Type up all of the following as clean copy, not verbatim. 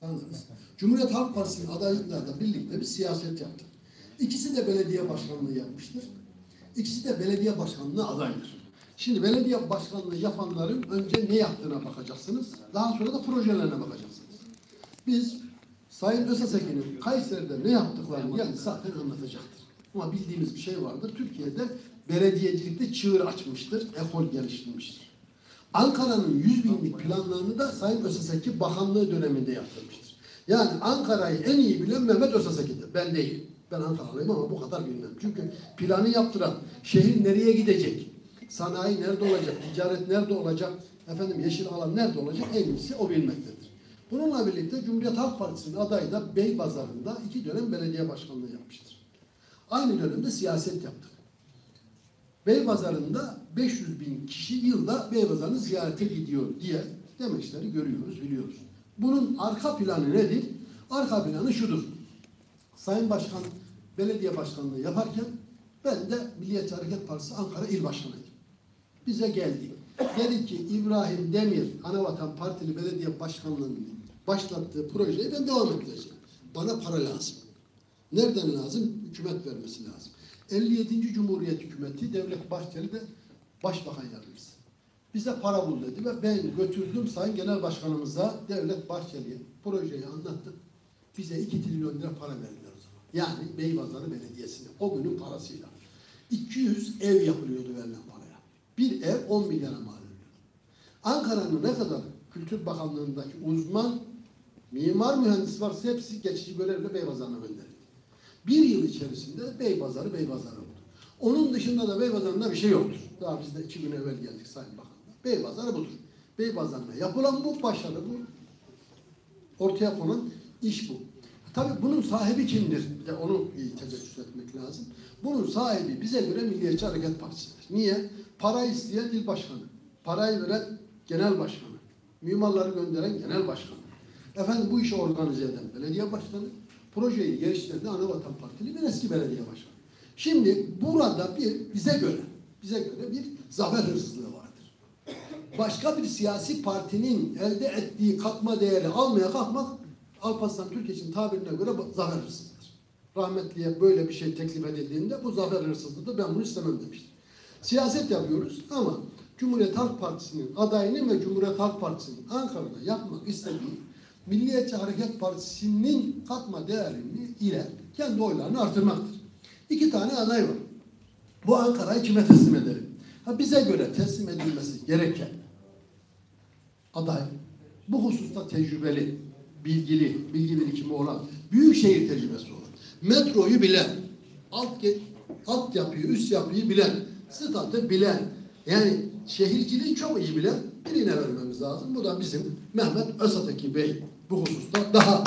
tanırız. Cumhuriyet Halk Partisi'nin adaylıklarla birlikte bir siyaset yaptık. İkisi de belediye başkanlığı yapmıştır. İkisi de belediye başkanlığı adaydır. Şimdi belediye başkanlığı yapanların önce ne yaptığına bakacaksınız. Daha sonra da projelerine bakacaksınız. Biz Sayın Özasekin'in Kayseri'de ne yaptıklarını yani zaten anlatacaktır. Ama bildiğimiz bir şey vardır. Türkiye'de belediyecilikte çığır açmıştır, ekol geliştirmiştir. Ankara'nın 100 binlik planlarını da Sayın Özasekin bakanlığı döneminde yaptırmıştır. Yani Ankara'yı en iyi bilen Mehmet Özasekin'dir. Ben değil. Ben Ankaralıyım ama bu kadar bilmem. Çünkü planı yaptıran, şehir nereye gidecek, sanayi nerede olacak, ticaret nerede olacak, yeşil alan nerede olacak en iyisi o bilmektedir. Bununla birlikte Cumhuriyet Halk Partisi'nin adayı da Beypazarı'nda 2 dönem belediye başkanlığı yapmıştır. Aynı dönemde siyaset yaptık. Beypazarı'nda 500 bin kişi yılda Beypazarı'nı ziyarete gidiyor diye demeçleri görüyoruz, biliyoruz. Bunun arka planı nedir? Arka planı şudur. Sayın Başkan belediye başkanlığı yaparken ben de Milliyetçi Hareket Partisi Ankara İl Başkanıydım. Bize geldi. Dedi ki İbrahim Demir Anavatan Partili Belediye Başkanlığı'nın başlattığı projeyi ben devam edeceğim. Bana para lazım. Nereden lazım? Hükümet vermesi lazım. 57. Cumhuriyet Hükümeti Devlet Bahçeli de Başbakan Yardımcısı. Bize para bul dedi ve ben götürdüm Sayın Genel Başkanımıza Devlet Bahçeli'ye projeyi anlattım. Bize 2 trilyon lira para verdiler o zaman. Yani Beypazarı Belediyesi'ne o günün parasıyla. 200 ev yapılıyordu verilen paraya. Bir ev 10 milyara mal ediyordu. Ankara'nın ne kadar Kültür Bakanlığı'ndaki uzman, mimar mühendis varsa hepsi geçici görevle Beypazarı'na gönderildi. Bir yıl içerisinde Beypazarı oldu. Onun dışında da Beypazarı'nda bir şey yoktur. Daha biz de 2 gün evvel geldik Sayın Bakan'la. Beypazarı budur. Beypazarı'na yapılan bu, başarı bu. Ortaya konan iş bu. Tabii bunun sahibi kimdir? De onu iyi tecessüs etmek lazım. Bunun sahibi bize göre Milliyetçi Hareket Partisi'dir. Niye? Para isteyen il başkanı, parayı veren genel başkanı, mimarları gönderen genel başkanı. Bu işi organize eden belediye başkanı, projeyi geliştiren de Anavatan Partili bir eski belediye başkanı. Şimdi burada bize göre bir zafer hırsızlığı vardır. Başka bir siyasi partinin elde ettiği katma değeri almaya kalkmak Alparslan Türkeş'in tabirine göre zafer hırsızlığıdır. Rahmetliye böyle bir şey teklif edildiğinde bu zafer hırsızlığıdır. Ben bunu istemem demiştim. Siyaset yapıyoruz ama Cumhuriyet Halk Partisi'nin adayını ve Cumhuriyet Halk Partisi'nin Ankara'da yapmak istediği Milliyetçi Hareket Partisi'nin katma değerini ile kendi oylarını artırmaktır. 2 tane aday var. Bu Ankara'yı kime teslim edelim? Bize göre teslim edilmesi gereken aday bu hususta tecrübeli, bilgi birikimi olan, büyükşehir tecrübesi olan, metroyu bilen, altyapıyı, üst yapıyı bilen, statü bilen, yani şehirciliği çok iyi bilen birine vermemiz lazım. Bu da bizim Mehmet Özatekin Bey. Bu hususta daha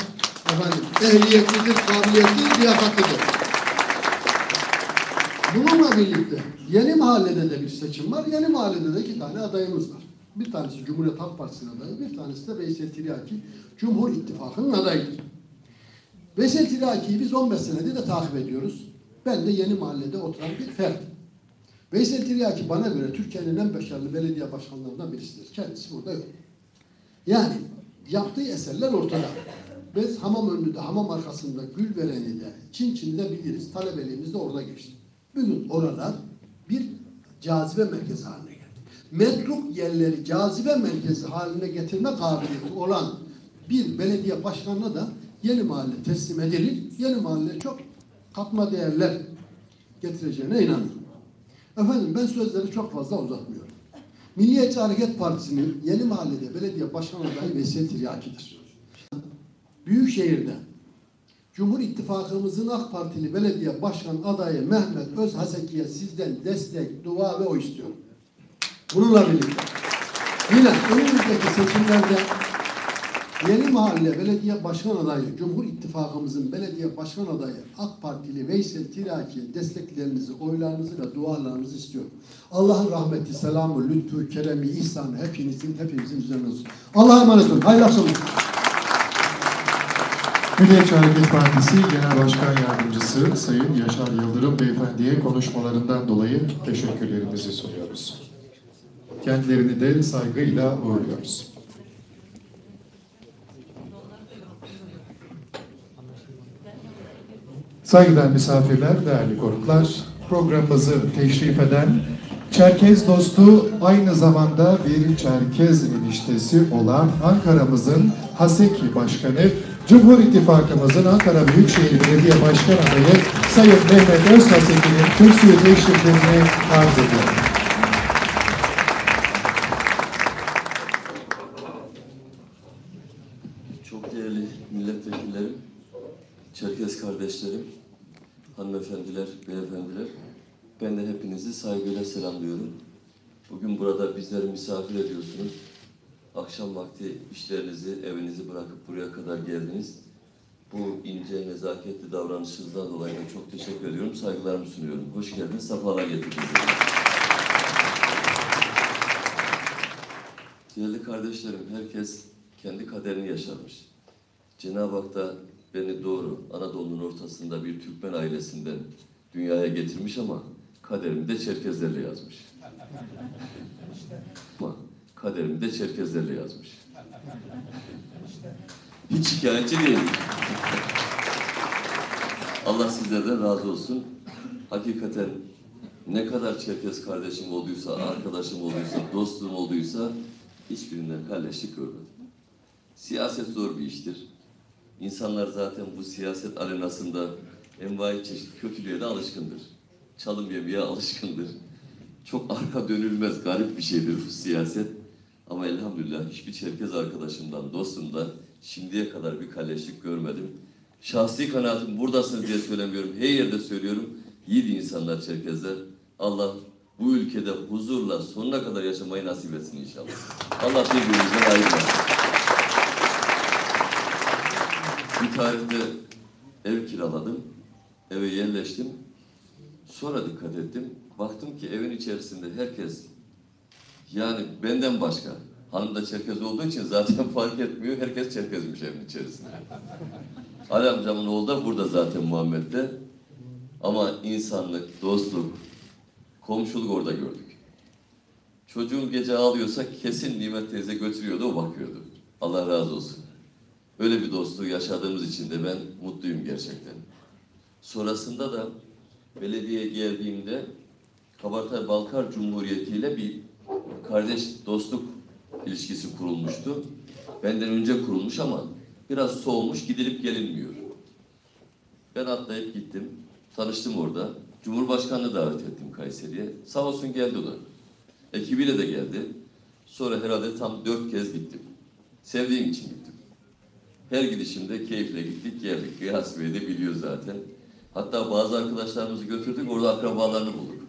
ehliyetlidir, kabiliyetli, liyakatlidir. Bununla birlikte Yeni Mahalle'de de bir seçim var. Yeni Mahalle'de de 2 tane adayımız var. Bir tanesi Cumhuriyet Halk Partisi'nin adayı, bir tanesi de Veysel Tiryaki, Cumhur İttifakı'nın adayıdır. Veysel Tiryaki'yi biz 15 senedir de takip ediyoruz. Ben de Yeni Mahalle'de oturan bir fert. Veysel Tiryaki bana göre Türkiye'nin en başarılı belediye başkanlarından birisidir. Kendisi burada yok. Yani yaptığı eserler ortada. Biz Hamamönü'de, hamam arkasında, Gülveren'i'de, Çinçin'de biliriz. Talebeliğimiz de orada geçti. Bugün oralar bir cazibe merkezi haline geldi. Metruk yerleri cazibe merkezi haline getirme kabiliyeti olan bir belediye başkanına da Yeni Mahalle teslim edilir. Yeni Mahalle çok katma değerler getireceğine inanıyorum. Ben sözleri çok fazla uzatmıyorum. Milliyetçi Hareket Partisi'nin Yeni Mahalle'de belediye başkan adayı Veysel Tiryaki'dir. Büyükşehir'de Cumhur İttifakımızın AK Partili belediye başkan adayı Mehmet Özasekin'e sizden destek, dua ve oy istiyorum. Bununla birlikte yine önümüzdeki seçimlerde Yeni Mahalle belediye başkan adayı, Cumhur İttifakımızın belediye başkan adayı AK Partili Veysel Tiryaki'ye desteklerinizi, oylarınızı ve dualarınızı istiyorum. Allah'ın rahmeti, selamı, lütfu, keremi, ihsanı hepimizin üzerine olsun. Allah'a emanet olun. Hayırlı akşamlar. Milliyetçi Hareket Partisi Genel Başkan Yardımcısı Sayın Yaşar Yıldırım Beyefendi'ye konuşmalarından dolayı teşekkürlerimizi sunuyoruz. Kendilerini de saygıyla uğurluyoruz. Saygıdeğer misafirler, değerli konuklar, programımızı teşrif eden Çerkez dostu, aynı zamanda bir Çerkez eniştesi olan Ankara'mızın HASEKİ Başkanı, Cumhur İttifakımızın Ankara Büyükşehir Belediye Başkan adayı Sayın Mehmet Özhaseki'nin kürsüyü teşriflerini arz ediyorum. Çok değerli milletvekillerim, Çerkez kardeşlerim, hanımefendiler, beyefendiler, ben de hepinizi saygıyla selamlıyorum. Bugün burada bizleri misafir ediyorsunuz. Akşam vakti işlerinizi, evinizi bırakıp buraya kadar geldiniz. Bu ince, nezaketli davranışınızdan dolayı da çok teşekkür ediyorum, saygılarımı sunuyorum. Hoş geldiniz, sefalar getirdiniz. Değerli kardeşlerim, herkes kendi kaderini yaşarmış. Cenab-ı Hak da beni doğru, Anadolu'nun ortasında bir Türkmen ailesinden dünyaya getirmiş ama kaderimi de Çerkezlerle yazmış. Ama kaderimi de Çerkezlerle yazmış. Hiç şikayetçi değilim. Allah sizlerden razı olsun. Hakikaten ne kadar Çerkez kardeşim olduysa, arkadaşım olduysa, dostum olduysa hiçbirinden kalleşlik görmedim. Siyaset zor bir iştir. İnsanlar zaten bu siyaset arenasında envai çeşit kötülüğe de alışkındır. Çalım yemeye alışkındır. Çok arka dönülmez, garip bir şeydir bu siyaset. Ama elhamdülillah hiçbir Çerkez arkadaşımdan, dostumdan şimdiye kadar bir kalleşlik görmedim. Şahsi kanaatim buradasınız diye söylemiyorum. Her yerde söylüyorum. Yiğit insanlar Çerkezler. Allah bu ülkede huzurla sonuna kadar yaşamayı nasip etsin inşallah. Allah birbirimizden ayırmasın. Bir tarihte ev kiraladım. Eve yerleştim. Sonra dikkat ettim. Baktım ki evin içerisinde herkes, yani benden başka, hanım da Çerkez olduğu için zaten fark etmiyor. Herkes Çerkezmiş evin içerisinde. Ali amcamın oğlu da burada zaten Muhammed'de. Ama insanlık, dostluk, komşuluk orada gördük. Çocuğum gece ağlıyorsa kesin Nimet teyze götürüyordu, o bakıyordu. Allah razı olsun. Öyle bir dostluğu yaşadığımız için de ben mutluyum gerçekten. Sonrasında da belediyeye geldiğimde Kabartay Balkar Cumhuriyeti ile bir kardeş dostluk ilişkisi kurulmuştu. Benden önce kurulmuş ama biraz soğumuş, gidilip gelinmiyor. Ben atlayıp gittim, tanıştım orada. Cumhurbaşkanı'nı davet ettim Kayseri'ye. Sağ olsun geldi o da. Ekibiyle de geldi. Sonra herhalde tam 4 kez gittim. Sevdiğim için gittim. Her gidişimde keyifle gittik geldik. Gıyas Bey de biliyor zaten. Hatta bazı arkadaşlarımızı götürdük, orada akrabalarını bulduk.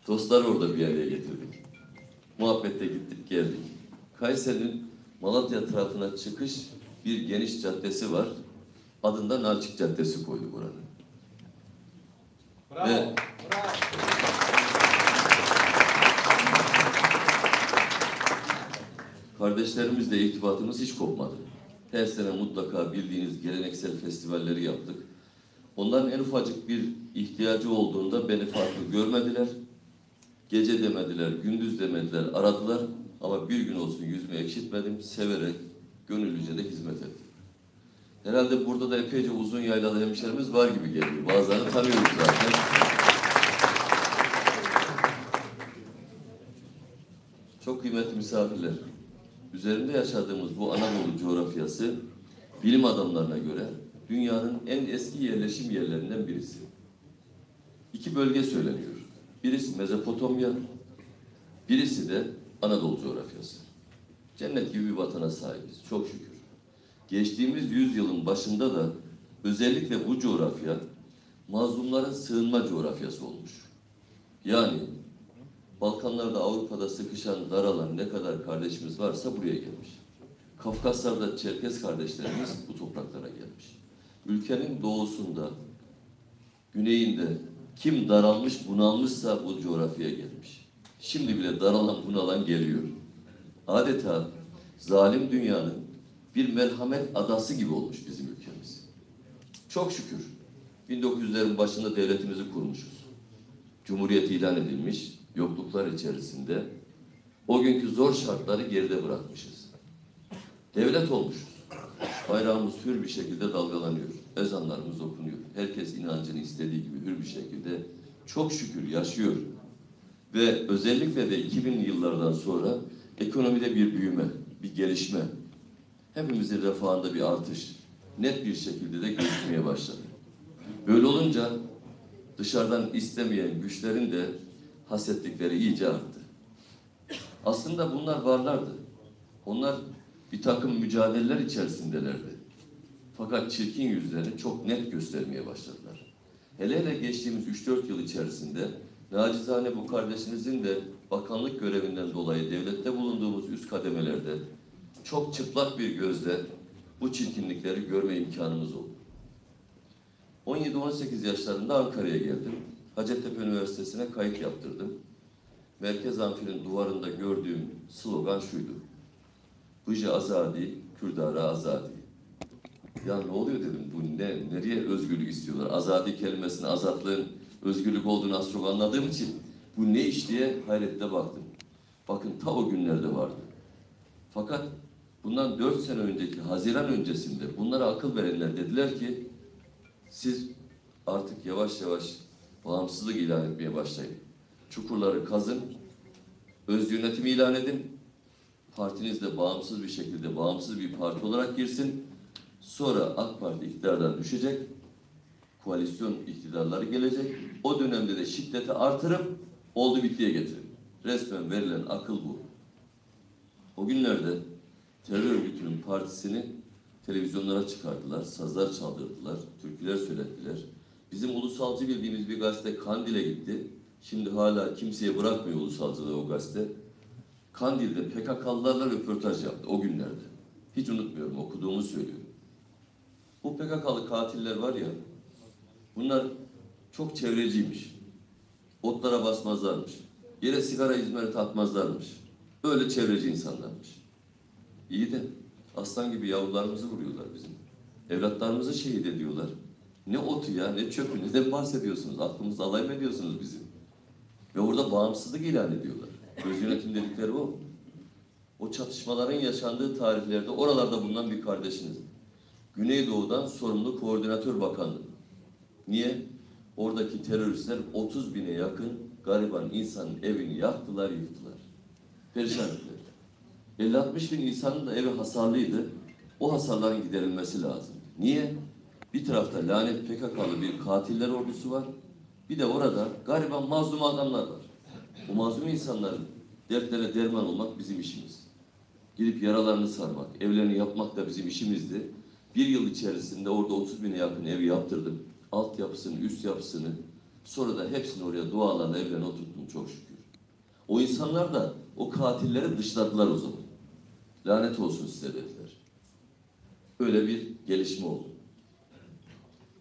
Dostları orada bir araya getirdik. Muhabbette gittik geldik. Kayseri'nin Malatya tarafına çıkış bir geniş caddesi var. Adında Nalçık Caddesi koyduk oranın. Bravo, Ve bravo. kardeşlerimizle irtibatımız hiç kopmadı. Her sene mutlaka bildiğiniz geleneksel festivalleri yaptık. Onların en ufacık bir ihtiyacı olduğunda beni farklı görmediler. Gece demediler, gündüz demediler, aradılar. Ama bir gün olsun yüzümü ekşitmedim, severek, gönüllüce de hizmet ettim. Herhalde burada da epeyce uzun yaylalı hemşerimiz var gibi geliyor. Bazılarını tanıyoruz zaten. Çok kıymetli misafirler. Üzerinde yaşadığımız bu Anadolu coğrafyası bilim adamlarına göre dünyanın en eski yerleşim yerlerinden birisi. 2 bölge söyleniyor. Birisi Mezopotamya, birisi de Anadolu coğrafyası. Cennet gibi bir vatana sahibiz, çok şükür. Geçtiğimiz yüzyılın başında da özellikle bu coğrafya mazlumların sığınma coğrafyası olmuş. Yani Balkanlarda, Avrupa'da sıkışan, daralan ne kadar kardeşimiz varsa buraya gelmiş. Kafkaslar'da Çerkez kardeşlerimiz bu topraklara gelmiş. Ülkenin doğusunda, güneyinde kim daralmış, bunalmışsa bu coğrafyaya gelmiş. Şimdi bile daralan, bunalan geliyor. Adeta zalim dünyanın bir merhamet adası gibi olmuş bizim ülkemiz. Çok şükür 1900'lerin başında devletimizi kurmuşuz. Cumhuriyet ilan edilmiş, yokluklar içerisinde o günkü zor şartları geride bırakmışız. Devlet olmuşuz. Bayrağımız hür bir şekilde dalgalanıyor. Ezanlarımız okunuyor. Herkes inancını istediği gibi hür bir şekilde çok şükür yaşıyor. Ve özellikle de 2000'li yıllardan sonra ekonomide bir büyüme, bir gelişme, hepimizin refahında bir artış net bir şekilde de gözükmeye başladı. Böyle olunca dışarıdan istemeyen güçlerin de hasetlikleri iyice arttı. Aslında bunlar varlardı. Onlar bir takım mücadeleler içerisindelerdi. Fakat çirkin yüzlerini çok net göstermeye başladılar. Hele hele geçtiğimiz 3-4 yıl içerisinde nacizane bu kardeşinizin de bakanlık görevinden dolayı devlette bulunduğumuz üst kademelerde çok çıplak bir gözle bu çirkinlikleri görme imkanımız oldu. 17-18 yaşlarında Ankara'ya geldim. Hacettepe Üniversitesi'ne kayıt yaptırdım. Merkez Amfi'nin duvarında gördüğüm slogan şuydu: Bıcı azadi, Kürdara azadi. Ya ne oluyor dedim, bu ne, nereye özgürlük istiyorlar? Azadi kelimesinin azatlığın özgürlük olduğunu az çok anladığım için bu ne iş diye hayretle baktım. Bakın ta o günlerde vardı. Fakat bundan 4 sene önceki, Haziran öncesinde bunlara akıl verenler dediler ki siz artık yavaş yavaş bağımsızlık ilan etmeye başlayın. Çukurları kazın, öz yönetim ilan edin, partiniz de bağımsız bir şekilde bağımsız bir parti olarak girsin. Sonra AK Parti iktidardan düşecek, koalisyon iktidarları gelecek. O dönemde de şiddeti artırıp oldu bittiye getirin. Resmen verilen akıl bu. O günlerde terör örgütünün partisini televizyonlara çıkardılar, sazlar çaldırdılar, türküler söylettiler. Bizim ulusalcı bildiğimiz bir gazete Kandil'e gitti. Şimdi hala kimseye bırakmıyor ulusalcılığı o gazete. Kandil'de PKK'lılarla röportaj yaptı o günlerde. Hiç unutmuyorum, okuduğumu söylüyorum. Bu PKK'lı katiller var ya, bunlar çok çevreciymiş. Otlara basmazlarmış. Yere sigara izmariti atmazlarmış. Öyle çevreci insanlarmış. İyi de aslan gibi yavrularımızı vuruyorlar bizim. Evlatlarımızı şehit ediyorlar. Ne otu ya, ne çöpü, neden bahsediyorsunuz? Aklımızda alay mı ediyorsunuz bizim? Ve orada bağımsızlık ilan ediyorlar. Öz yönetim dedikleri o. O çatışmaların yaşandığı tarihlerde oralarda bulunan bir kardeşiniz. Güneydoğu'dan sorumlu koordinatör bakandı. Niye? Oradaki teröristler 30 bine yakın gariban insanın evini yaktılar, yıktılar. Perişan ettiler. 50-60 bin insanın da evi hasarlıydı. O hasarların giderilmesi lazım. Niye? Bir tarafta lanet PKK'lı bir katiller ordusu var. Bir de orada gariban mazlum adamlar var. O mazlum insanların dertlere derman olmak bizim işimiz. Gidip yaralarını sarmak, evlerini yapmak da bizim işimizdi. Bir yıl içerisinde orada 30 bine yakın evi yaptırdım. Altyapısını, üst yapısını, sonra da hepsini oraya dualarla evlerine oturttum çok şükür. O insanlar da o katilleri dışladılar o zaman. Lanet olsun size dediler. Öyle bir gelişme oldu.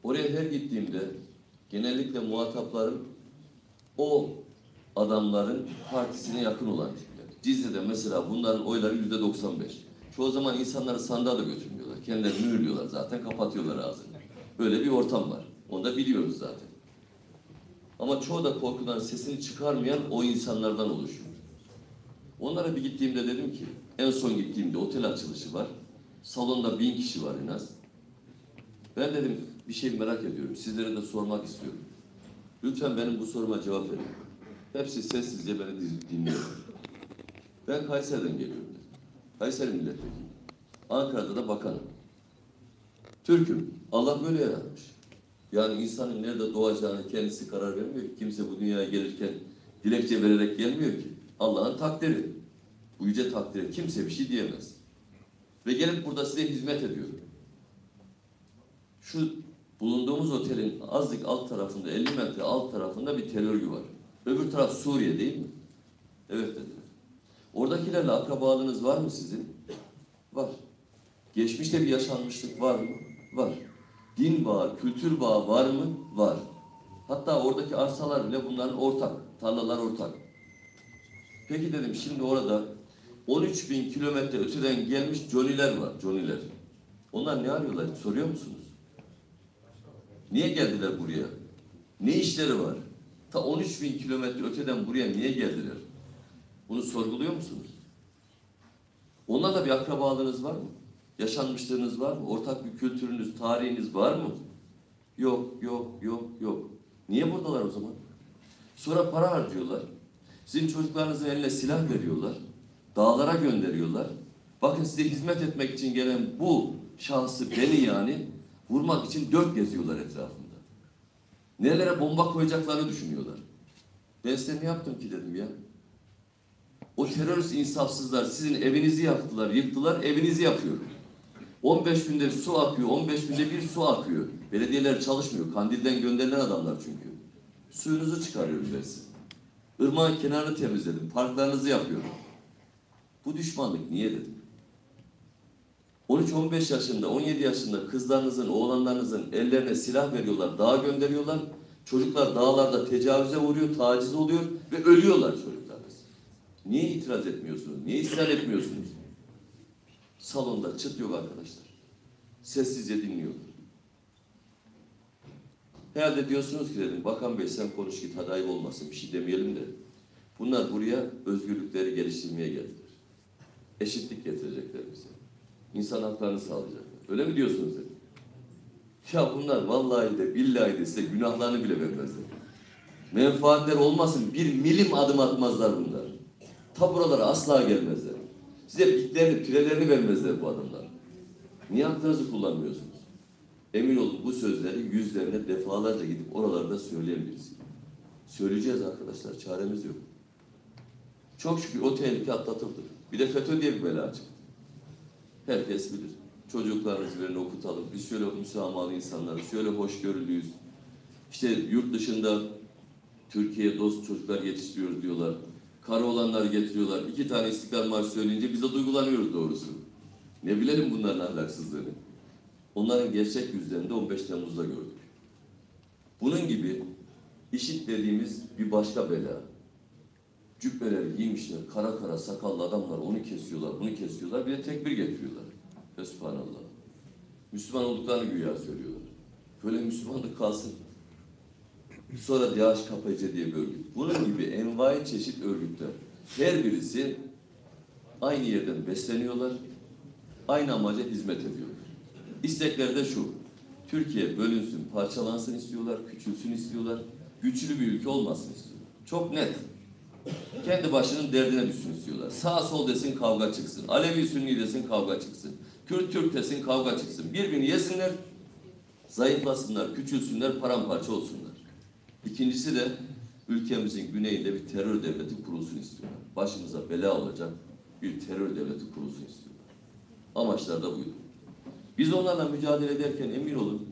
Oraya her gittiğimde genellikle muhataplarım o adamların partisine yakın olan tipler. Cizre'de mesela bunların oyları %95. Çoğu zaman insanları sandığa da götürmüyorlar. Kendilerini mühürlüyorlar zaten, kapatıyorlar ağzını. Böyle bir ortam var. Onu da biliyoruz zaten. Ama çoğu da korkudan sesini çıkarmayan o insanlardan oluşuyor. Onlara bir gittiğimde dedim ki, en son gittiğimde otel açılışı var. Salonda 1000 kişi var en az. Ben dedim bir şey merak ediyorum. Sizlere de sormak istiyorum. Lütfen benim bu soruma cevap verin. Hepsi sessizce beni dinliyor. Ben Kayseri'den geliyorum dedim. Kayseri milletvekili. Ankara'da da bakanım. Türk'üm. Allah böyle yaratmış. Yani insanın nerede doğacağını kendisi karar vermiyor ki. Kimse bu dünyaya gelirken dilekçe vererek gelmiyor ki. Allah'ın takdiri. Bu yüce takdire kimse bir şey diyemez. Ve gelip burada size hizmet ediyorum. Şu bulunduğumuz otelin azıcık alt tarafında, 50 metre alt tarafında bir terör örgütü var. Öbür taraf Suriye değil mi? Evet dediler. Oradakilerle akrabalığınız var mı sizin? Var. Geçmişte bir yaşanmışlık var mı? Var. Din bağı, kültür bağı var mı? Var. Hatta oradaki arsalar bile bunların ortak. Tarlalar ortak. Peki dedim, şimdi orada 13.000 kilometre öteden gelmiş Johnny'ler var. Johnny'ler. Onlar ne arıyorlar? Soruyor musunuz? Niye geldiler buraya? Ne işleri var? Ta 13.000 kilometre öteden buraya niye geldiler? Bunu sorguluyor musunuz? Onlarla bir akrabalığınız var mı? Yaşanmışlığınız var mı? Ortak bir kültürünüz, tarihiniz var mı? Yok, yok, yok, yok. Niye buradalar o zaman? Sonra para harcıyorlar. Sizin çocuklarınızın eline silah veriyorlar. Dağlara gönderiyorlar. Bakın size hizmet etmek için gelen bu şahsı, beni yani, vurmak için 4 geziyorlar etrafında. Nerelere bomba koyacaklarını düşünüyorlar. Ben size ne yaptım ki dedim ya. O terörist insafsızlar sizin evinizi yaktılar, yıktılar, evinizi yakıyor. 15 günde su akıyor, 15 günde bir su akıyor. Belediyeler çalışmıyor, Kandil'den gönderilen adamlar çünkü. Suyunuzu çıkarıyorum ben size. Irmağın kenarını temizledim, parklarınızı yapıyorum. Bu düşmanlık niye dedim. 13-15 yaşında, 17 yaşında kızlarınızın, oğlanlarınızın ellerine silah veriyorlar, dağa gönderiyorlar. Çocuklar dağlarda tecavüze uğruyor, taciz oluyor ve ölüyorlar çocuklarınız. Niye itiraz etmiyorsunuz? Niye isyan etmiyorsunuz? Salonda çıt yok arkadaşlar. Sessizce dinliyor. Herhalde diyorsunuz ki dedim, Bakan Bey sen konuş git, hadi ayıp olmasın, bir şey demeyelim de. Bunlar buraya özgürlükleri geliştirmeye geldiler. Eşitlik getirecekler bize. İnsan haklarını sağlayacaklar. Öyle mi diyorsunuz dedim. Ya bunlar vallahi de billahi de size günahlarını bile vermezler. Menfaatler olmasın, bir milim adım atmazlar bunlar. Ta buralara asla gelmezler. Size bitlerini, pirelerini vermezler bu adamlar. Niye aklınızı kullanmıyorsunuz? Emin olun bu sözleri yüzlerine defalarca gidip oralarda söyleyebiliriz. Söyleyeceğiz arkadaşlar, çaremiz yok. Çok şükür o tehlike atlatıldı. Bir de FETÖ diye bir bela çıktı. Herkes bilir. Çocuklarınızı verin okutalım. Biz şöyle müsamahalı insanlarız, şöyle hoşgörülüyüz. İşte yurt dışında Türkiye'ye dost çocuklar yetiştiriyoruz diyorlar. Karı olanlar getiriyorlar. 2 tane İstiklal Marşı söyleyince biz de duygulanıyoruz doğrusu. Ne bilelim bunların ahlaksızlığını. Onların gerçek yüzlerini de 15 Temmuz'da gördük. Bunun gibi IŞİD dediğimiz bir başka bela. Cübbeleri giymişler, kara kara sakallı adamlar onu kesiyorlar, bunu kesiyorlar, bir de tekbir getiriyorlar. Fesubhanallah. Müslüman olduklarını güya söylüyorlar. Böyle Müslümanlık kalsın. Sonra DAEŞ-KPC diye bir örgüt. Bunun gibi envai çeşit örgütler. Her birisi aynı yerden besleniyorlar, aynı amaca hizmet ediyorlar. İstekleri de şu, Türkiye bölünsün, parçalansın istiyorlar, küçülsün istiyorlar, güçlü bir ülke olmasın istiyorlar. Çok net. Kendi başının derdine düşsün istiyorlar. Sağ sol desin kavga çıksın, Alevi Sünni desin kavga çıksın, Kürt Türk desin kavga çıksın. Birbirini yesinler, zayıflasınlar, küçülsünler, paramparça olsunlar. İkincisi de ülkemizin güneyinde bir terör devleti kurulsun istiyorlar. Başımıza bela olacak bir terör devleti kurulsun istiyorlar. Amaçlar da buydu. Biz onlarla mücadele ederken emin olun,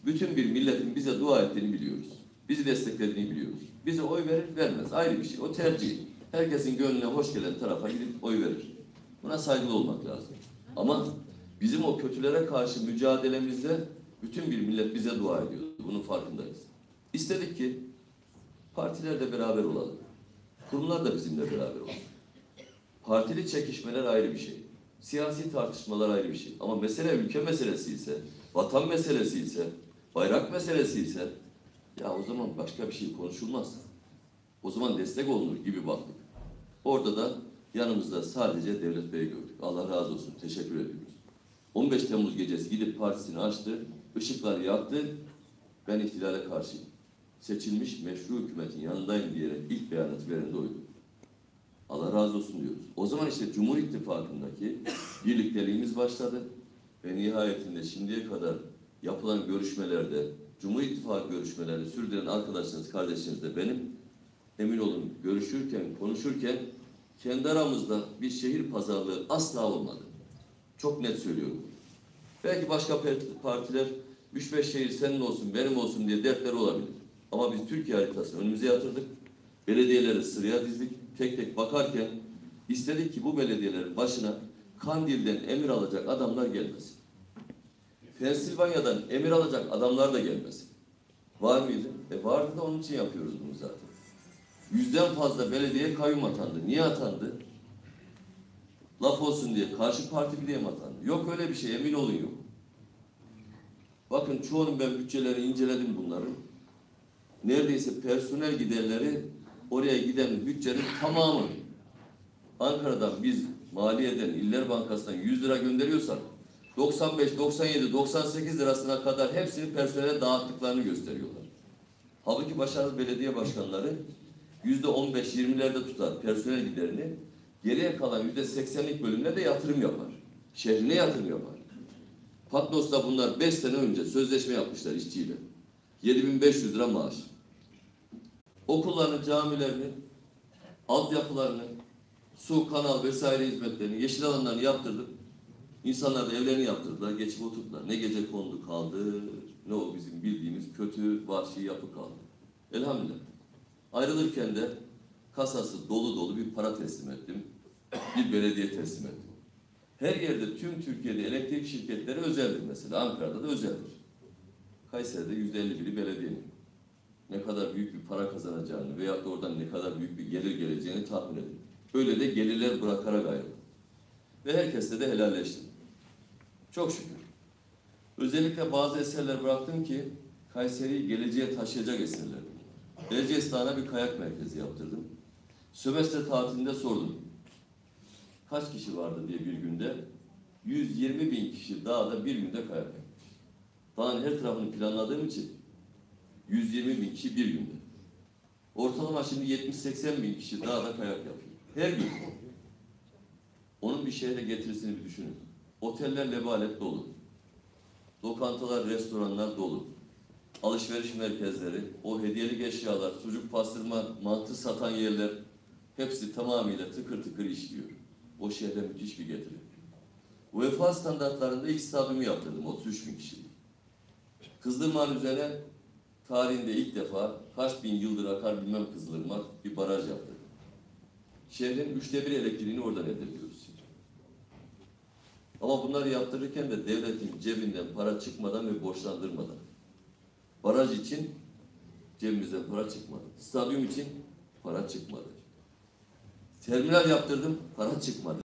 bütün bir milletin bize dua ettiğini biliyoruz. Bizi desteklediğini biliyoruz. Bize oy verir, vermez. Ayrı bir şey. O tercih. Herkesin gönlüne hoş gelen tarafa gidip oy verir. Buna saygılı olmak lazım. Ama bizim o kötülere karşı mücadelemizde bütün bir millet bize dua ediyor. Bunun farkındayız. İstedik ki partilerle beraber olalım. Kurumlar da bizimle beraber olsun. Partili çekişmeler ayrı bir şey. Siyasi tartışmalar ayrı bir şey. Ama mesele ülke meselesi ise, vatan meselesi ise, bayrak meselesi ise ya o zaman başka bir şey konuşulmaz. O zaman destek olunur gibi baktık. Orada da yanımızda sadece Devlet Bey'i gördük. Allah razı olsun. Teşekkür ediyoruz. 15 Temmuz gecesi gidip partisini açtı, ışıkları yaktı. Ben ihtilale karşıyım. Seçilmiş meşru hükümetin yanındayım diyerek ilk beyanatı veren de oydu. Allah razı olsun diyoruz. O zaman işte Cumhur İttifakı'ndaki birlikteliğimiz başladı. Ve nihayetinde şimdiye kadar yapılan görüşmelerde, Cumhur İttifakı görüşmelerini sürdüren arkadaşlarınız, kardeşleriniz de benim. Emin olun görüşürken, konuşurken kendi aramızda bir şehir pazarlığı asla olmadı. Çok net söylüyorum. Belki başka partiler 3-5 şehir senin olsun, benim olsun diye dertleri olabilir. Ama biz Türkiye haritasını önümüze yatırdık. Belediyeleri sıraya dizdik. Tek tek bakarken istedik ki bu belediyelerin başına Kandil'den emir alacak adamlar gelmesin. Pensilvanya'dan emir alacak adamlar da gelmesin. Var mıydı? Vardı da onun için yapıyoruz bunu zaten. 100'den fazla belediye kayyum atandı. Niye atandı? Laf olsun diye, karşı parti diye mi atandı? Yok öyle bir şey, emin olun yok. Bakın çoğunun ben bütçelerini inceledim bunların. Neredeyse personel giderleri oraya giden bütçenin tamamı. Ankara'dan biz maliyeden, İller Bankası'ndan 100 lira gönderiyorsak 95, 97, 98 lirasına kadar hepsini personele dağıttıklarını gösteriyorlar. Halbuki başarılı belediye başkanları %15-20'lerde tutar personel giderini, geriye kalan %80'lik bölümüne de yatırım yapar. Şehrine yatırım yapar. Patnos'ta bunlar 5 sene önce sözleşme yapmışlar işçiyle. 7.500 lira maaş. Okullarını, camilerini, altyapılarını, su, kanal vesaire hizmetlerini, yeşil alanlarını yaptırdık. İnsanlar da evlerini yaptırdılar, geçip oturdular. Ne gece kondu kaldı, ne o bizim bildiğimiz kötü, vahşi yapı kaldı. Elhamdülillah. Ayrılırken de kasası dolu dolu bir para teslim ettim. Bir belediye teslim ettim. Her yerde, tüm Türkiye'de elektrik şirketleri özeldir mesela. Ankara'da da özeldir. Kayseri'de %51'i belediyenin. Ne kadar büyük bir para kazanacağını veyahut da oradan ne kadar büyük bir gelir geleceğini tahmin edin. Öyle de gelirler bırakarak ayrıldım. Ve herkesle de helalleştim. Çok şükür. Özellikle bazı eserler bıraktım ki Kayseri'yi geleceğe taşıyacak eserler. Erciyes'tağ'a bir kayak merkezi yaptırdım. Sömestr tatilinde sordum. Kaç kişi vardı diye bir günde. 120.000 kişi dağda bir günde kayak yapmış. Dağın her tarafını planladığım için 120.000 kişi bir günde. Ortalama şimdi 70-80.000 kişi dağda kayak yapıyor. Her gün. Onun bir şehre getirisini bir düşünün. Oteller lebalet dolu. Lokantalar, restoranlar dolu. Alışveriş merkezleri, o hediyelik eşyalar, sucuk pastırma, mantı satan yerler hepsi tamamıyla tıkır tıkır işliyor. O şehre müthiş bir getiri. UEFA standartlarında ilk stadyumu yaptırdım 33.000 kişilik. Kızdırmağın üzerine tarihinde ilk defa kaç bin yıldır akar bilmem Kızılırmak bir baraj yaptı. Şehrin 1/3 elektriğini oradan elde ediyoruz. Ama bunları yaptırırken de devletin cebinden para çıkmadan ve borçlandırmadan. Baraj için cebimizden para çıkmadı. Stadyum için para çıkmadı. Terminal yaptırdım, para çıkmadı.